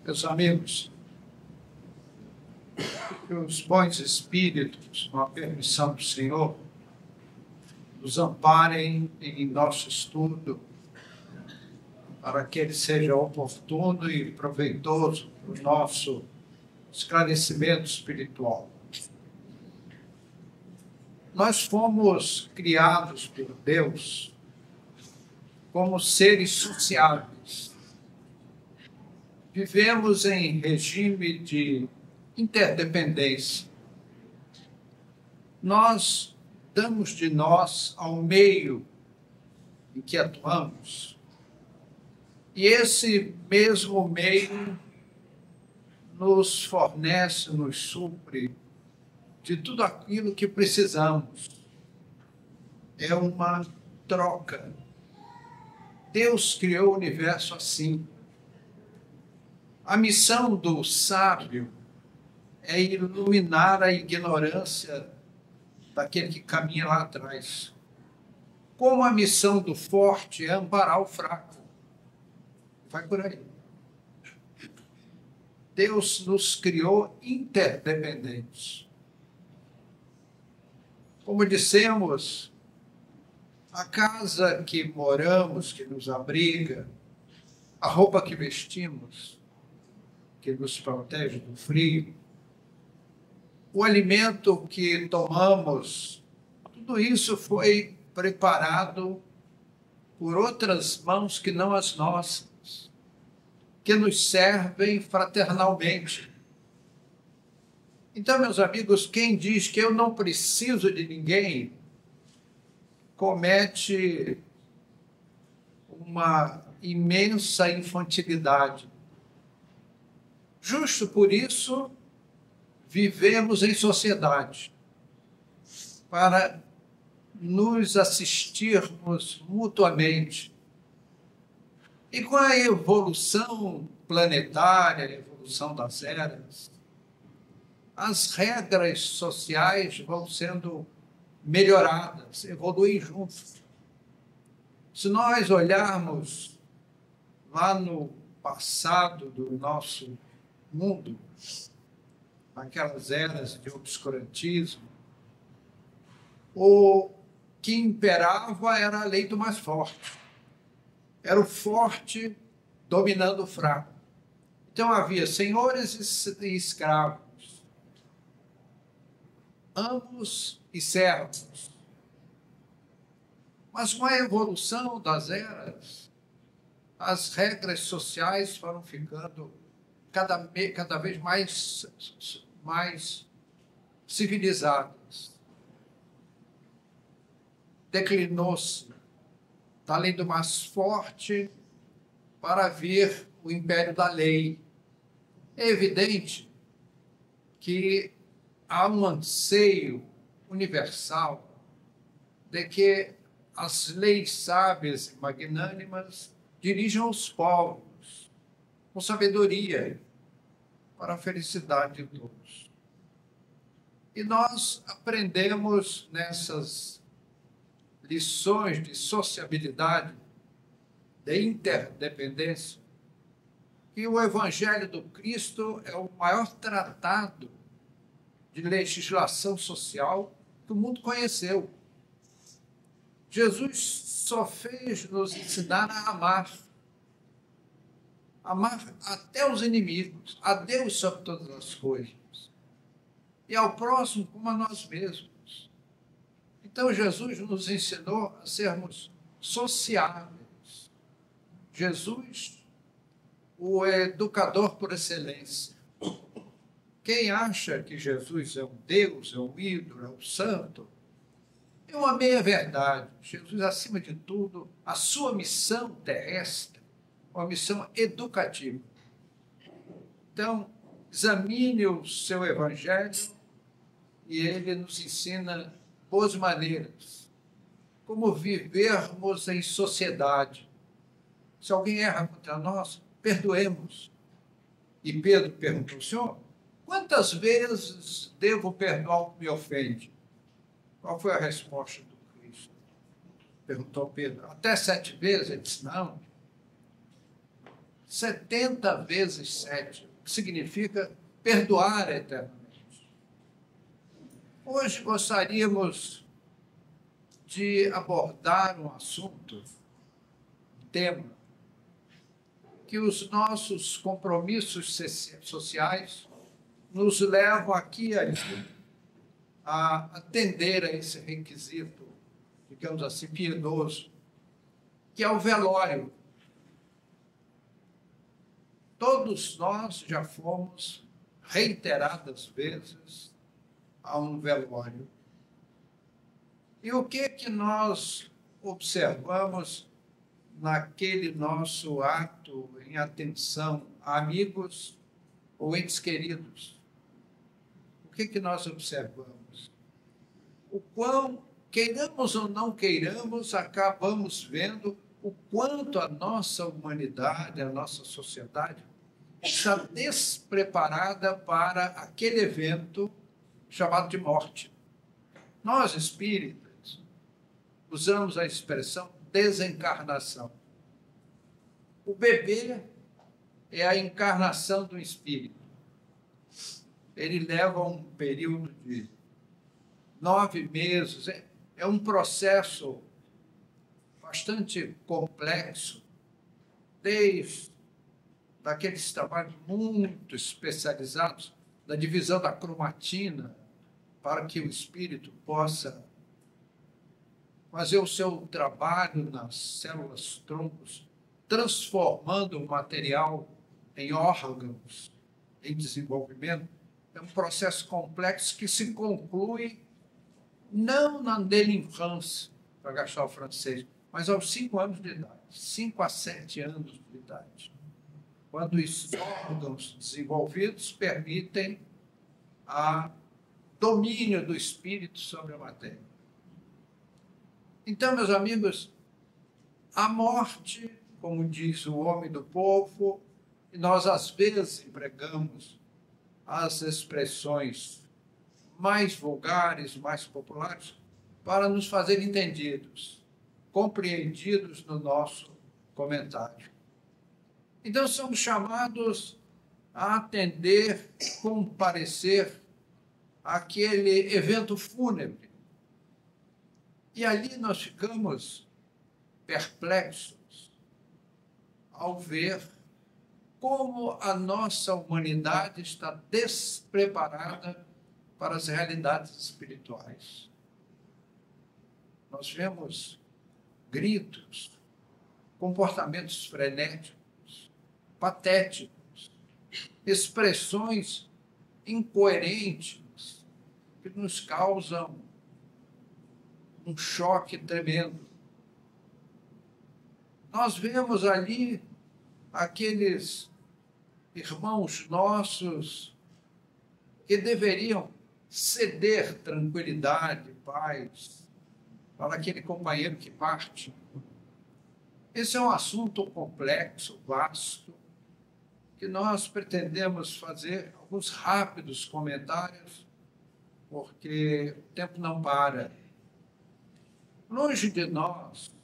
Meus amigos, que os bons espíritos, com a permissão do Senhor, nos amparem em nosso estudo, para que ele seja oportuno e proveitoso para o nosso esclarecimento espiritual. Nós fomos criados por Deus como seres sociáveis. Vivemos em regime de interdependência. Nós damos de nós ao meio em que atuamos, e esse mesmo meio nos fornece, nos supre de tudo aquilo que precisamos. É uma troca. Deus criou o universo assim. A missão do sábio é iluminar a ignorância daquele que caminha lá atrás. Como a missão do forte é amparar o fraco. Vai por aí. Deus nos criou interdependentes. Como dissemos, a casa que moramos, que nos abriga, a roupa que vestimos, que nos protege do frio, o alimento que tomamos, tudo isso foi preparado por outras mãos que não as nossas, que nos servem fraternalmente. Então, meus amigos, quem diz que eu não preciso de ninguém, comete uma imensa infantilidade. Justo por isso, vivemos em sociedade, para nos assistirmos mutuamente. E com a evolução planetária, a evolução das eras, as regras sociais vão sendo melhoradas, evoluem juntos. Se nós olharmos lá no passado do nosso mundo, naquelas eras de obscurantismo, o que imperava era a lei do mais forte. Era o forte dominando o fraco. Então havia senhores e escravos, amos e servos. Mas com a evolução das eras, as regras sociais foram ficando cada vez mais civilizadas. Declinou-se da lei do mais forte para vir o império da lei. É evidente que há um anseio universal de que as leis sábias e magnânimas dirijam os povos com sabedoria para a felicidade de todos. E nós aprendemos nessas lições de sociabilidade, de interdependência, que o Evangelho do Cristo é o maior tratado de legislação social que o mundo conheceu. Jesus só fez nos ensinar a amar até os inimigos, a Deus sobre todas as coisas, e ao próximo como a nós mesmos. Então, Jesus nos ensinou a sermos sociáveis. Jesus, o educador por excelência. Quem acha que Jesus é um Deus, é um ídolo, é um santo, é uma meia-verdade. Jesus, acima de tudo, a sua missão terrestre, uma missão educativa. Então, examine o seu Evangelho e ele nos ensina boas maneiras, como vivermos em sociedade. Se alguém erra contra nós, perdoemos. E Pedro perguntou: Senhor, quantas vezes devo perdoar o que me ofende? Qual foi a resposta do Cristo? Perguntou Pedro: até 7 vezes? Ele disse: não. 70 vezes 7, que significa perdoar eternamente. Hoje gostaríamos de abordar um assunto, um tema, que os nossos compromissos sociais nos levam aqui e ali a atender a esse requisito, digamos assim, piedoso, que é o velório. Todos nós já fomos reiteradas vezes a um velório. E o que nós observamos naquele nosso ato em atenção a amigos ou entes queridos? O que nós observamos? O quão, queiramos ou não queiramos, acabamos vendo o quanto a nossa humanidade, a nossa sociedade, está despreparada para aquele evento chamado de morte. Nós, espíritas, usamos a expressão desencarnação. O bebê é a encarnação do espírito. Ele leva um período de 9 meses, é um processo bastante complexo, desde daqueles trabalhos muito especializados da divisão da cromatina, para que o espírito possa fazer o seu trabalho nas células troncos, transformando o material em órgãos em desenvolvimento. É um processo complexo que se conclui não na delinquência, para gastar o francês, mas aos 5 anos de idade, 5 a 7 anos de idade, quando os órgãos desenvolvidos permitem o domínio do espírito sobre a matéria. Então, meus amigos, a morte, como diz o homem do povo, e nós às vezes empregamos as expressões mais vulgares, mais populares, para nos fazer entendidos, compreendidos no nosso comentário. Então, somos chamados a atender, comparecer àquele evento fúnebre. E ali nós ficamos perplexos ao ver como a nossa humanidade está despreparada para as realidades espirituais. Nós vemos gritos, comportamentos frenéticos, patéticos, expressões incoerentes que nos causam um choque tremendo. Nós vemos ali aqueles irmãos nossos que deveriam ceder tranquilidade, paz, para aquele companheiro que parte. Esse é um assunto complexo, vasto, que nós pretendemos fazer alguns rápidos comentários, porque o tempo não para. Longe de nós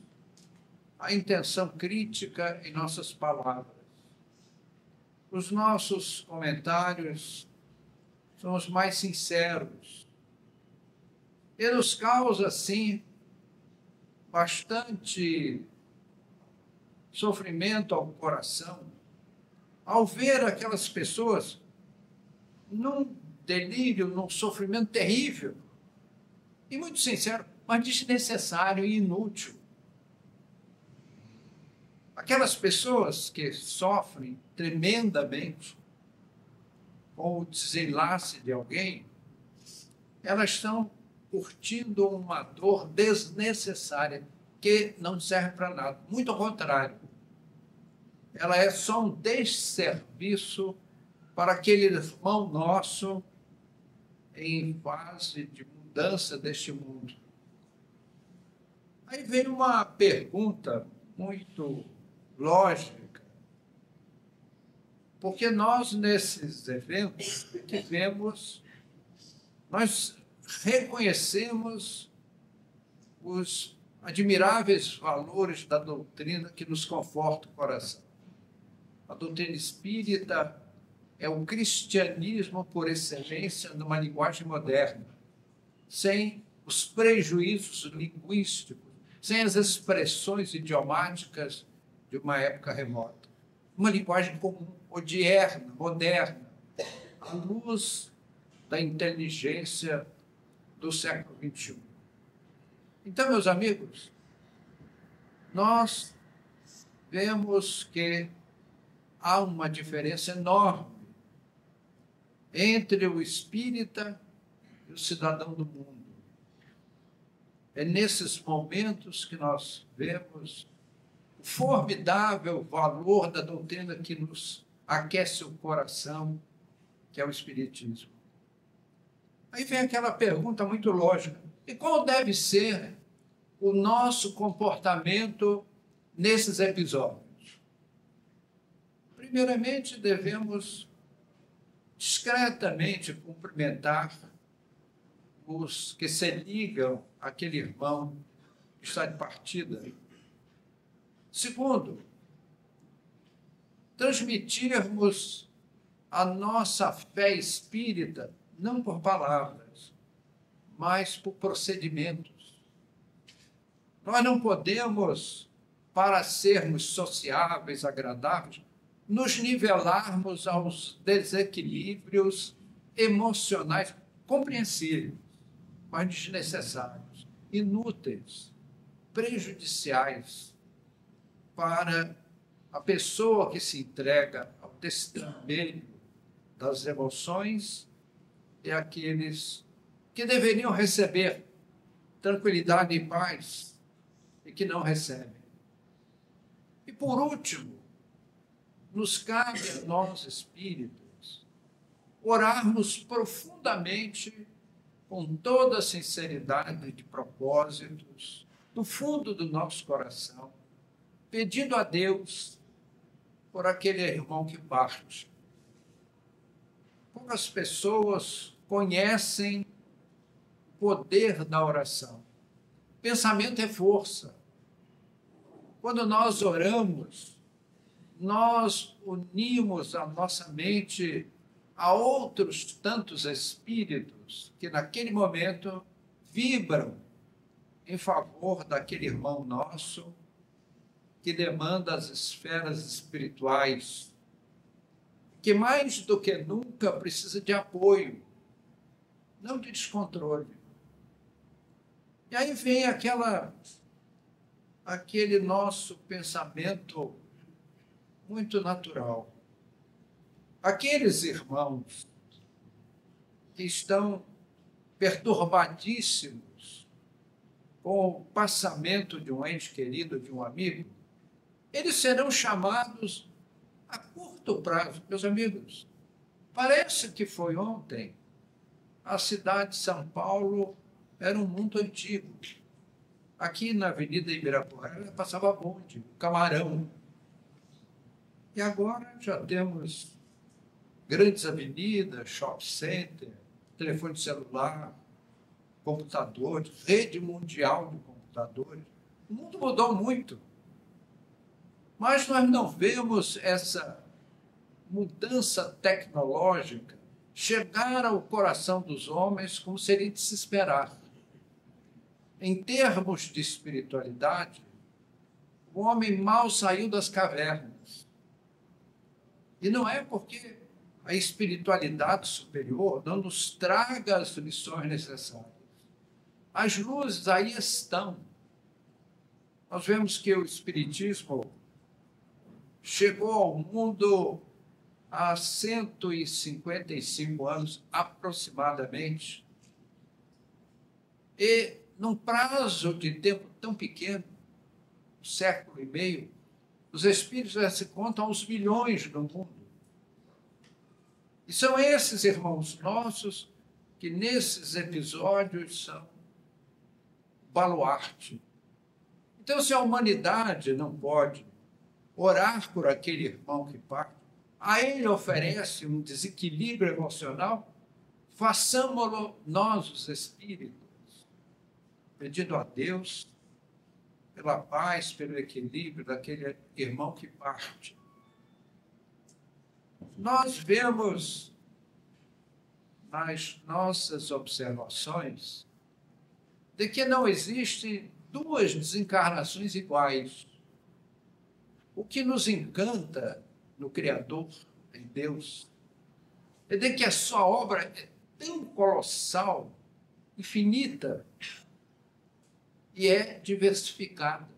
a intenção crítica em nossas palavras. Os nossos comentários são os mais sinceros. E nos causa, assim, bastante sofrimento ao coração ao ver aquelas pessoas num delírio, num sofrimento terrível e muito sincero, mas desnecessário e inútil. Aquelas pessoas que sofrem tremendamente com o desenlace de alguém, elas estão curtindo uma dor desnecessária que não serve para nada. Muito ao contrário. Ela é só um desserviço para aquele irmão nosso em fase de mudança deste mundo. Aí vem uma pergunta muito lógica, porque nós, nesses eventos, nós reconhecemos os admiráveis valores da doutrina que nos conforta o coração. A doutrina espírita é o cristianismo por excelência numa linguagem moderna, sem os prejuízos linguísticos, sem as expressões idiomáticas de uma época remota. Uma linguagem comum, odierna, moderna, à luz da inteligência do século XXI. Então, meus amigos, nós vemos que há uma diferença enorme entre o espírita e o cidadão do mundo. É nesses momentos que nós vemos o formidável valor da doutrina que nos aquece o coração, que é o Espiritismo. Aí vem aquela pergunta muito lógica: e qual deve ser o nosso comportamento nesses episódios? Primeiramente, devemos discretamente cumprimentar os que se ligam àquele irmão que está de partida. Segundo, transmitirmos a nossa fé espírita não por palavras, mas por procedimentos. Nós não podemos, para sermos sociáveis, agradáveis, nos nivelarmos aos desequilíbrios emocionais compreensíveis, mas desnecessários, inúteis, prejudiciais para a pessoa que se entrega ao testemunho das emoções e aqueles que deveriam receber tranquilidade e paz e que não recebem. E, por último, nos cabe a nós, espíritos, orarmos profundamente, com toda a sinceridade de propósitos, do fundo do nosso coração, pedindo a Deus por aquele irmão que parte. Poucas pessoas conhecem o poder da oração. Pensamento é força. Quando nós oramos, nós unimos a nossa mente a outros tantos espíritos que naquele momento vibram em favor daquele irmão nosso que demanda as esferas espirituais, que mais do que nunca precisa de apoio, não de descontrole. E aí vem aquele nosso pensamento muito natural. Aqueles irmãos que estão perturbadíssimos com o passamento de um ente querido, de um amigo, eles serão chamados a curto prazo. Meus amigos, parece que foi ontem. A cidade de São Paulo era um mundo antigo. Aqui na Avenida Ibirapuera passava bonde, camarão. E agora já temos grandes avenidas, shopping center, telefone celular, computadores, rede mundial de computadores. O mundo mudou muito. Mas nós não vemos essa mudança tecnológica chegar ao coração dos homens como seria de se esperar. Em termos de espiritualidade, o homem mal saiu das cavernas. E não é porque a espiritualidade superior não nos traga as lições necessárias. As luzes aí estão. Nós vemos que o Espiritismo chegou ao mundo há 155 anos, aproximadamente, e num prazo de tempo tão pequeno, um século e meio, os espíritos já se contam aos milhões no mundo. E são esses irmãos nossos que, nesses episódios, são baluarte. Então, se a humanidade não pode orar por aquele irmão que parte, a ele oferece um desequilíbrio emocional, façamo-lo nós, os espíritos, pedindo a Deus pela paz, pelo equilíbrio daquele irmão que parte. nós vemos nas nossas observações de que não existem duas desencarnações iguais. O que nos encanta no Criador, em Deus, é de que a sua obra é tão colossal, infinita, e é diversificada.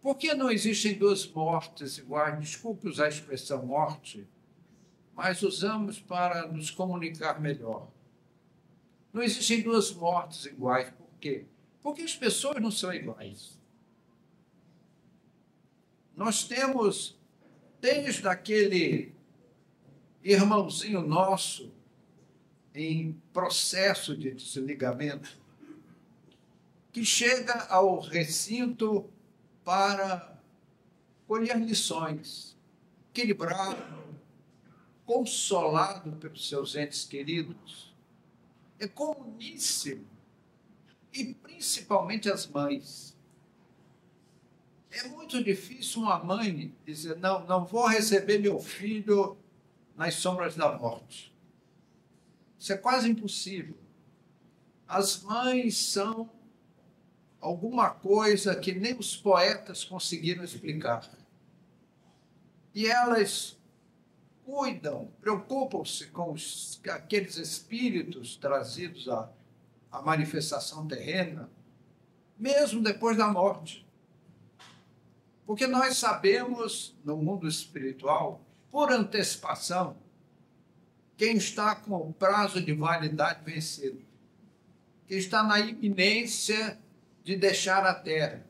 Por que não existem duas mortes iguais? Desculpe usar a expressão morte, mas usamos para nos comunicar melhor. Não existem duas mortes iguais. Por quê? Porque as pessoas não são iguais. Nós temos, desde aquele irmãozinho nosso em processo de desligamento, que chega ao recinto para colher lições, equilibrado, consolado pelos seus entes queridos, é comuníssimo, e principalmente as mães. É muito difícil uma mãe dizer, não vou receber meu filho nas sombras da morte. Isso é quase impossível. As mães são alguma coisa que nem os poetas conseguiram explicar. E elas cuidam, preocupam-se com aqueles espíritos trazidos à manifestação terrena, mesmo depois da morte. Porque nós sabemos, no mundo espiritual, por antecipação, quem está com o prazo de validade vencido, quem está na iminência de deixar a Terra.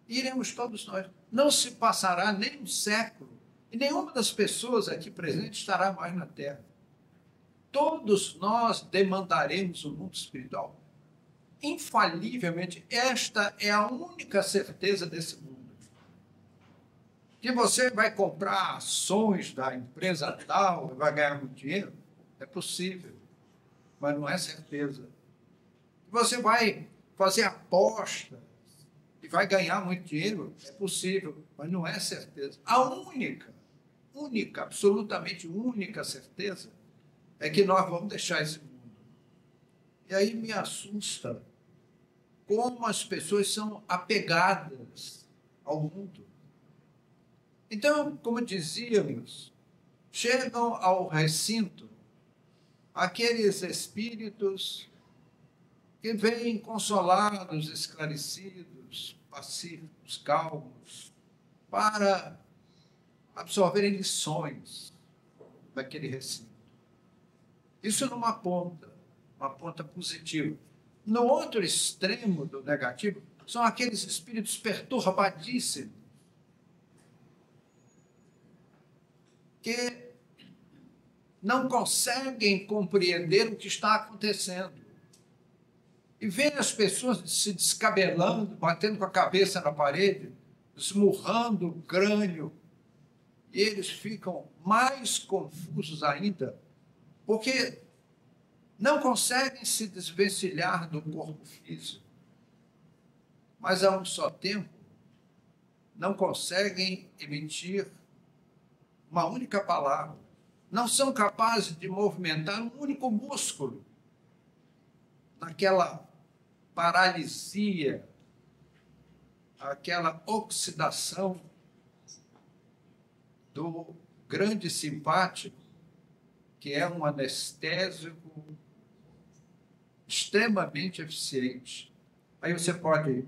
Iremos todos nós. Não se passará nem um século, e nenhuma das pessoas aqui presentes estará mais na Terra. Todos nós demandaremos o mundo espiritual. Infalivelmente, esta é a única certeza desse mundo. Que você vai comprar ações da empresa tal e vai ganhar muito dinheiro, é possível, mas não é certeza. Você vai fazer aposta e vai ganhar muito dinheiro, é possível, mas não é certeza. A única, absolutamente única certeza é que nós vamos deixar esse mundo. E aí me assusta como as pessoas são apegadas ao mundo. Então, como dizíamos, chegam ao recinto aqueles espíritos que vêm consolados, esclarecidos, pacíficos, calmos, para absorverem lições daquele recinto. Isso numa ponta, uma ponta positiva. No outro extremo do negativo, são aqueles espíritos perturbadíssimos, que não conseguem compreender o que está acontecendo. E veem as pessoas se descabelando, batendo com a cabeça na parede, esmurrando o crânio, e eles ficam mais confusos ainda, porque não conseguem se desvencilhar do corpo físico, mas, a um só tempo, não conseguem emitir uma única palavra, não são capazes de movimentar um único músculo naquela paralisia, aquela oxidação do grande simpático, que é um anestésico extremamente eficiente. Aí você pode,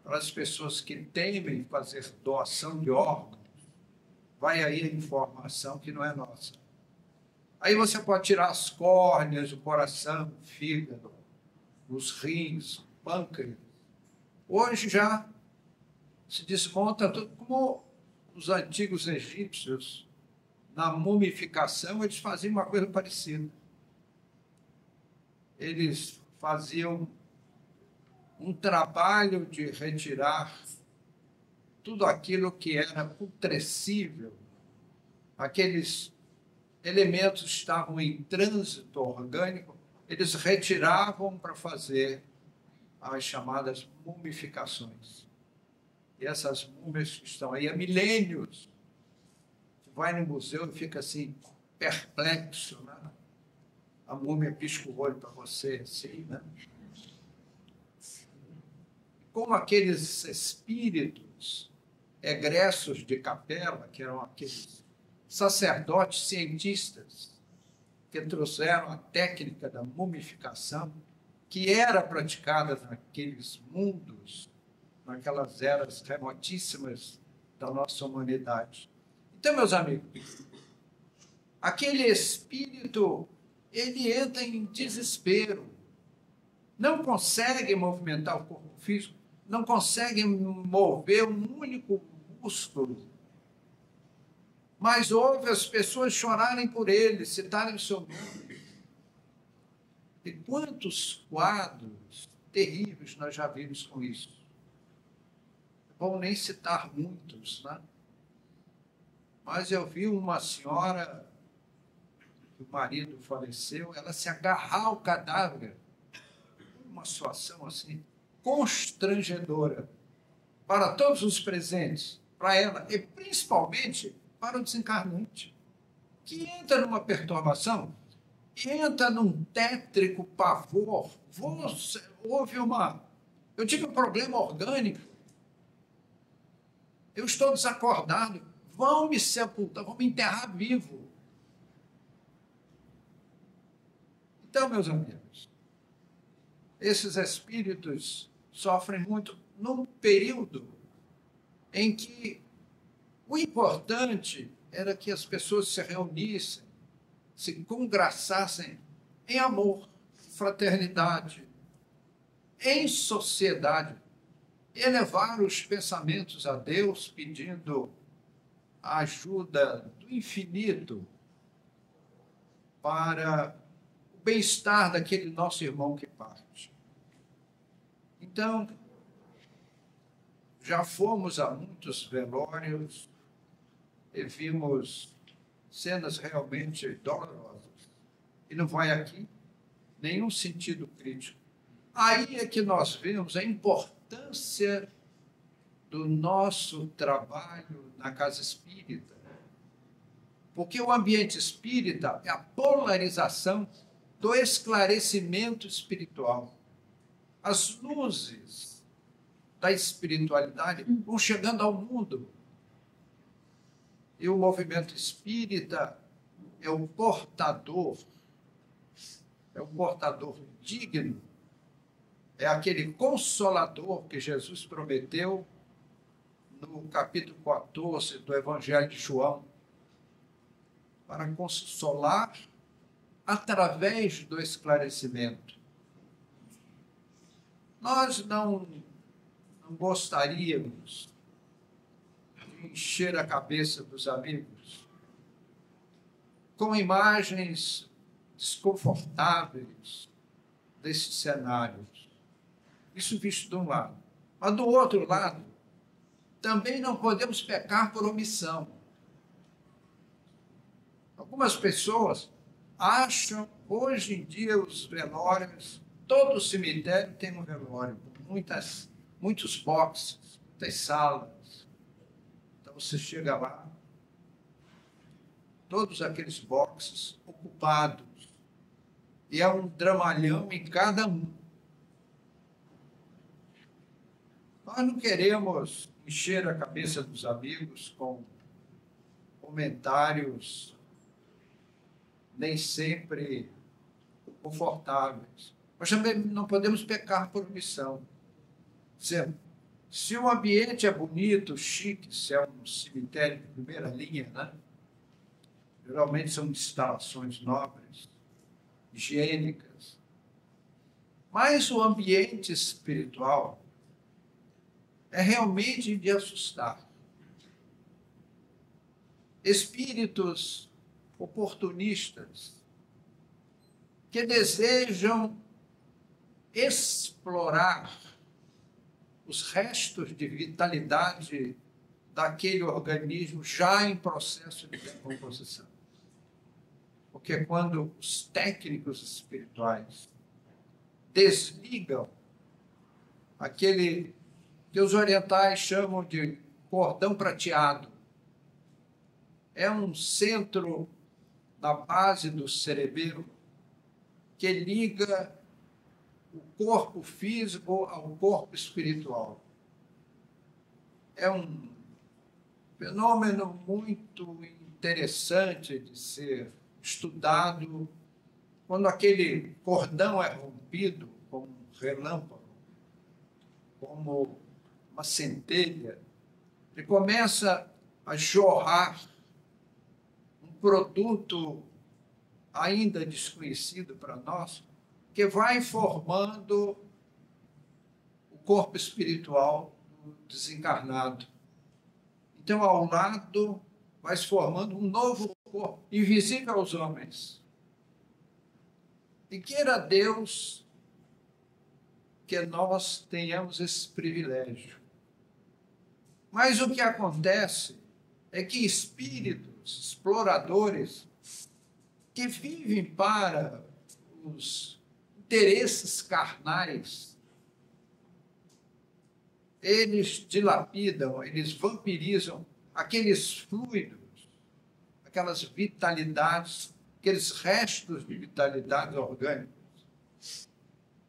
para as pessoas que temem fazer doação de órgãos, vai aí a informação que não é nossa. Aí você pode tirar as córneas, o coração, o fígado, os rins, o pâncreas. Hoje já se desconta tudo, como os antigos egípcios, na mumificação, eles faziam uma coisa parecida. Eles faziam um trabalho de retirar tudo aquilo que era putrescível, aqueles elementos estavam em trânsito orgânico, eles retiravam para fazer as chamadas mumificações. E essas múmias que estão aí há milênios, vai no museu e fica assim, perplexo, né? A múmia pisca o olho para você, assim, né? Como aqueles espíritos egressos de capela, que eram aqueles sacerdotes cientistas que trouxeram a técnica da mumificação, que era praticada naqueles mundos, naquelas eras remotíssimas da nossa humanidade. Então, meus amigos, aquele espírito, ele entra em desespero, não consegue movimentar o corpo físico, não consegue mover um único músculo, mas ouve as pessoas chorarem por ele, citarem o seu nome. E quantos quadros terríveis nós já vimos com isso? Não vou nem citar muitos, né? Mas eu vi uma senhora, que o marido faleceu, ela se agarrar ao cadáver, uma situação assim, constrangedora para todos os presentes, para ela, e principalmente para o desencarnante, que entra numa perturbação, entra num tétrico pavor. Houve eu tive um problema orgânico, eu estou desacordado, vão me sepultar, vão me enterrar vivo. Então, meus amigos, esses espíritos sofrem muito num período em que o importante era que as pessoas se reunissem, se congraçassem em amor, fraternidade, em sociedade, elevar os pensamentos a Deus, pedindo a ajuda do infinito para o bem-estar daquele nosso irmão que parte. Então, já fomos a muitos velórios e vimos cenas realmente dolorosas. E não vai aqui nenhum sentido crítico. Aí é que nós vemos a importância do nosso trabalho na casa espírita. Porque o ambiente espírita é a polarização do esclarecimento espiritual. As luzes da espiritualidade vão chegando ao mundo. E o movimento espírita é o portador digno, é aquele consolador que Jesus prometeu no capítulo 14 do Evangelho de João, para consolar através do esclarecimento. Nós não gostaríamos de encher a cabeça dos amigos com imagens desconfortáveis desses cenários. Isso visto de um lado. Mas do outro lado, também não podemos pecar por omissão. Algumas pessoas acham, hoje em dia, os velórios, todo cemitério tem um velório, muitos boxes, muitas salas. Então você chega lá, todos aqueles boxes ocupados, e é um dramalhão em cada um. Nós não queremos encher a cabeça dos amigos com comentários nem sempre confortáveis. Mas também não podemos pecar por omissão. Se o ambiente é bonito, chique, se é um cemitério de primeira linha, né? Geralmente são instalações nobres, higiênicas. Mas o ambiente espiritual é realmente de assustar. Espíritos oportunistas que desejam explorar os restos de vitalidade daquele organismo já em processo de decomposição. Porque quando os técnicos espirituais desligam aquele que os orientais chamam de cordão prateado, é um centro na base do cerebelo que liga o corpo físico ao corpo espiritual. É um fenômeno muito interessante de ser estudado quando aquele cordão é rompido como um relâmpago, como uma centelha, e começa a jorrar um produto ainda desconhecido para nós, que vai formando o corpo espiritual do desencarnado. Então, ao lado, vai se formando um novo corpo, invisível aos homens. E queira Deus que nós tenhamos esse privilégio. Mas o que acontece é que espíritos exploradores que vivem para os interesses carnais, eles dilapidam, eles vampirizam aqueles fluidos, aquelas vitalidades, aqueles restos de vitalidade orgânica.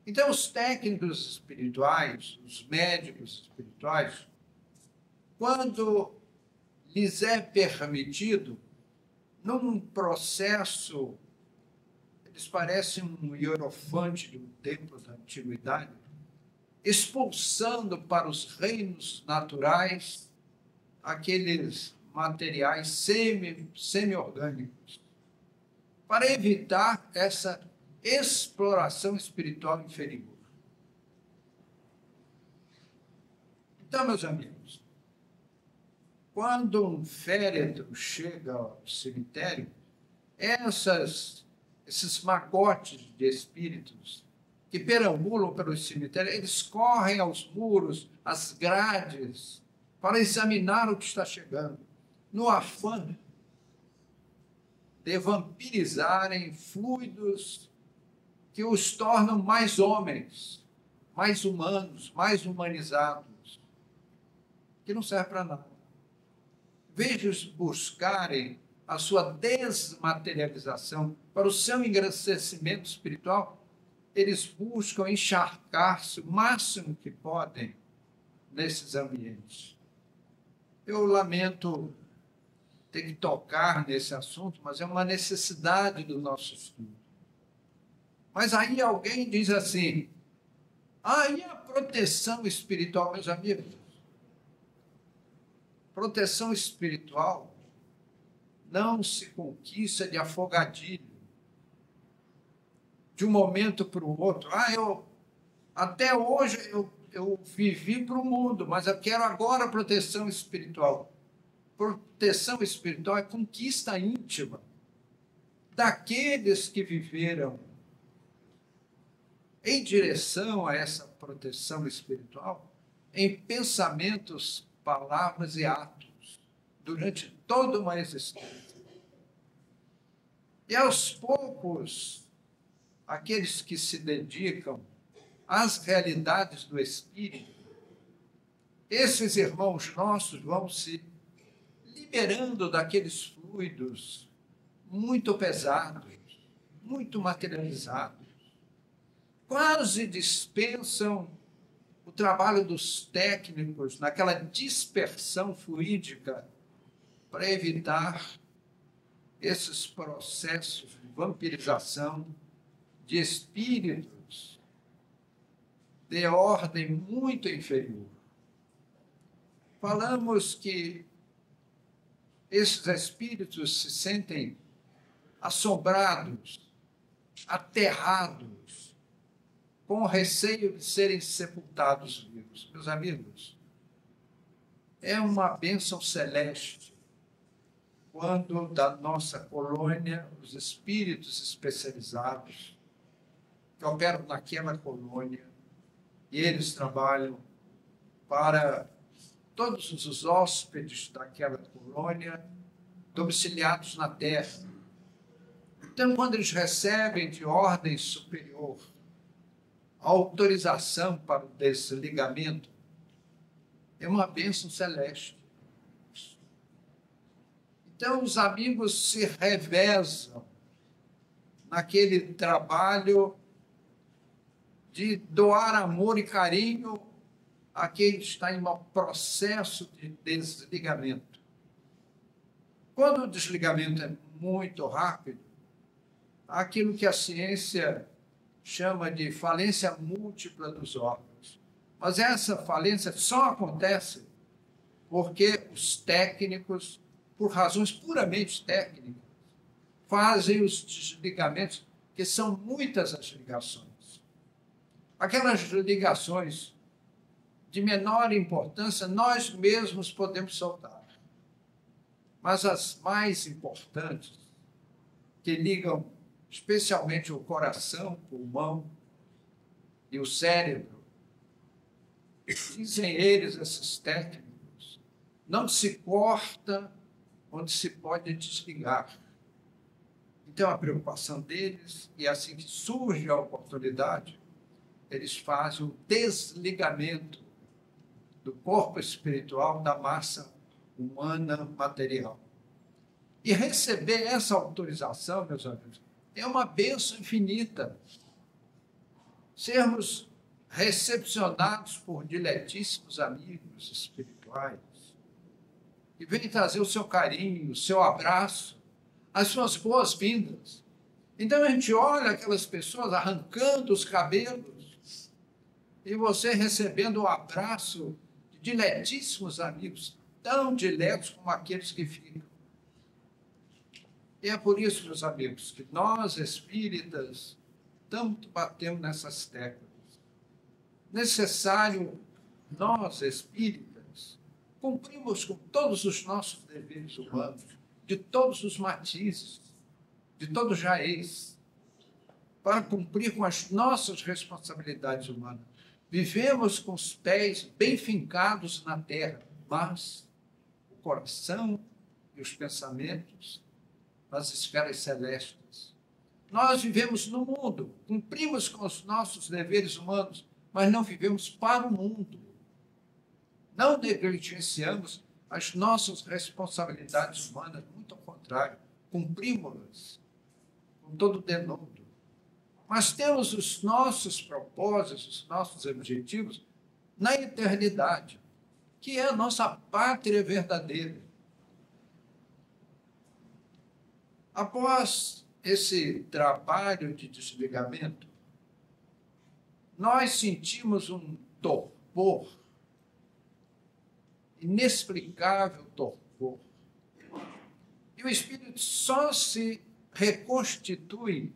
Então, os técnicos espirituais, os médicos espirituais, quando lhes é permitido, num processo, eles parecem um hierofante de um templo da antiguidade, expulsando para os reinos naturais aqueles materiais semi-orgânicos, para evitar essa exploração espiritual inferior. Então, meus amigos, quando um féretro chega ao cemitério, esses magotes de espíritos que perambulam pelos cemitérios, eles correm aos muros, às grades, para examinar o que está chegando, no afã de vampirizarem fluidos que os tornam mais homens, mais humanos, mais humanizados, que não serve para nada. Veja-os buscarem a sua desmaterialização para o seu engrandecimento espiritual, eles buscam encharcar-se o máximo que podem nesses ambientes. Eu lamento ter que tocar nesse assunto, mas é uma necessidade do nosso estudo. Mas aí alguém diz assim, e a proteção espiritual, meus amigos? Proteção espiritual não se conquista de afogadilho, de um momento para o outro. Até hoje eu vivi para o mundo, mas eu quero agora proteção espiritual. Proteção espiritual é conquista íntima daqueles que viveram em direção a essa proteção espiritual, em pensamentos, palavras e atos, durante toda uma existência. E aos poucos, aqueles que se dedicam às realidades do Espírito, esses irmãos nossos vão se liberando daqueles fluidos muito pesados, muito materializados, quase dispensam o trabalho dos técnicos naquela dispersão fluídica para evitar esses processos de vampirização de espíritos de ordem muito inferior. Falamos que esses espíritos se sentem assombrados, aterrados, com receio de serem sepultados vivos. Meus amigos, é uma bênção celeste quando da nossa colônia os espíritos especializados que operam naquela colônia e eles trabalham para todos os hóspedes daquela colônia domiciliados na terra. Então, quando eles recebem de ordem superior a autorização para o desligamento, é uma bênção celeste. Então, os amigos se revezam naquele trabalho de doar amor e carinho a quem está em um processo de desligamento. Quando o desligamento é muito rápido, há aquilo que a ciência chama de falência múltipla dos órgãos. Mas essa falência só acontece porque os técnicos, por razões puramente técnicas, fazem os desligamentos, que são muitas as ligações. Aquelas ligações de menor importância, nós mesmos podemos soltar. Mas as mais importantes, que ligam especialmente o coração, o pulmão e o cérebro, dizem eles, esses técnicos, não se corta onde se pode desligar. Então, a preocupação deles, e assim que surge a oportunidade, eles fazem o desligamento do corpo espiritual da massa humana material. E receber essa autorização, meus amigos, é uma bênção infinita. Sermos recepcionados por diletíssimos amigos espirituais, que vêm trazer o seu carinho, o seu abraço, as suas boas-vindas. Então a gente olha aquelas pessoas arrancando os cabelos e você recebendo o abraço de diletíssimos amigos, tão diletos como aqueles que ficam. E é por isso, meus amigos, que nós, espíritas, tanto batemos nessas teclas. Necessário, nós, espíritas, cumprimos com todos os nossos deveres humanos, de todos os matizes, de todo jaez, para cumprir com as nossas responsabilidades humanas. Vivemos com os pés bem fincados na terra, mas o coração e os pensamentos nas esferas celestes. Nós vivemos no mundo, cumprimos com os nossos deveres humanos, mas não vivemos para o mundo. Não negligenciamos as nossas responsabilidades humanas, muito ao contrário, cumprimos-las com todo denodo. Mas temos os nossos propósitos, os nossos objetivos na eternidade, que é a nossa pátria verdadeira. Após esse trabalho de desligamento, nós sentimos um torpor, inexplicável torpor. E o espírito só se reconstitui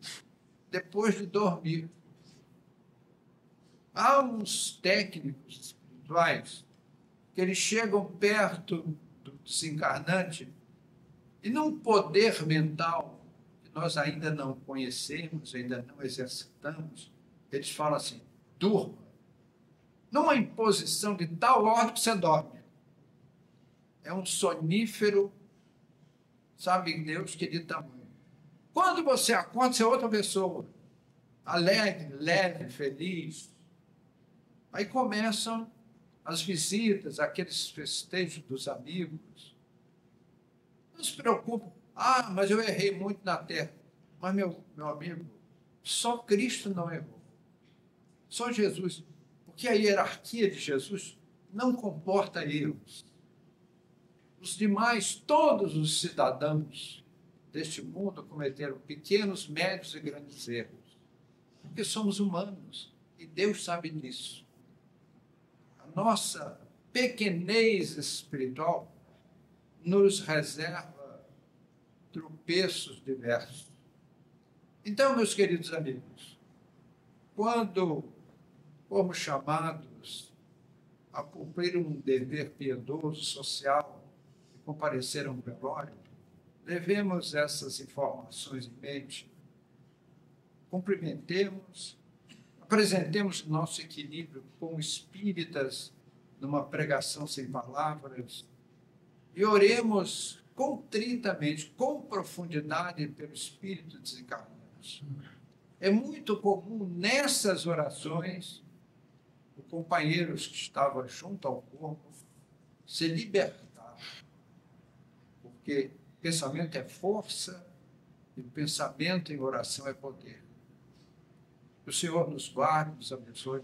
depois de dormir. Há uns técnicos espirituais que eles chegam perto do desencarnante e num poder mental que nós ainda não conhecemos, ainda não exercitamos, eles falam assim: durma. Numa imposição de tal ordem que você dorme. É um sonífero, sabe Deus que de tamanho. Quando você acorda, você é outra pessoa, alegre, leve, feliz. Aí começam as visitas, aqueles festejos dos amigos. Não se preocupe. Ah, mas eu errei muito na terra. Mas, meu amigo, só Cristo não errou. Só Jesus. Porque a hierarquia de Jesus não comporta erros. Os demais, todos os cidadãos deste mundo cometeram pequenos, médios e grandes erros. Porque somos humanos. E Deus sabe disso. A nossa pequenez espiritual nos reserva tropeços diversos. Então, meus queridos amigos, quando fomos chamados a cumprir um dever piedoso, social, e comparecer a um velório, levemos essas informações em mente, cumprimentemos, apresentemos nosso equilíbrio como espíritas numa pregação sem palavras e oremos contritamente, com profundidade pelo espírito desencarnado. É muito comum nessas orações o companheiro que estava junto ao corpo se libertar, porque Pensamento é força e o pensamento em oração é poder. Que o Senhor nos guarde, nos abençoe.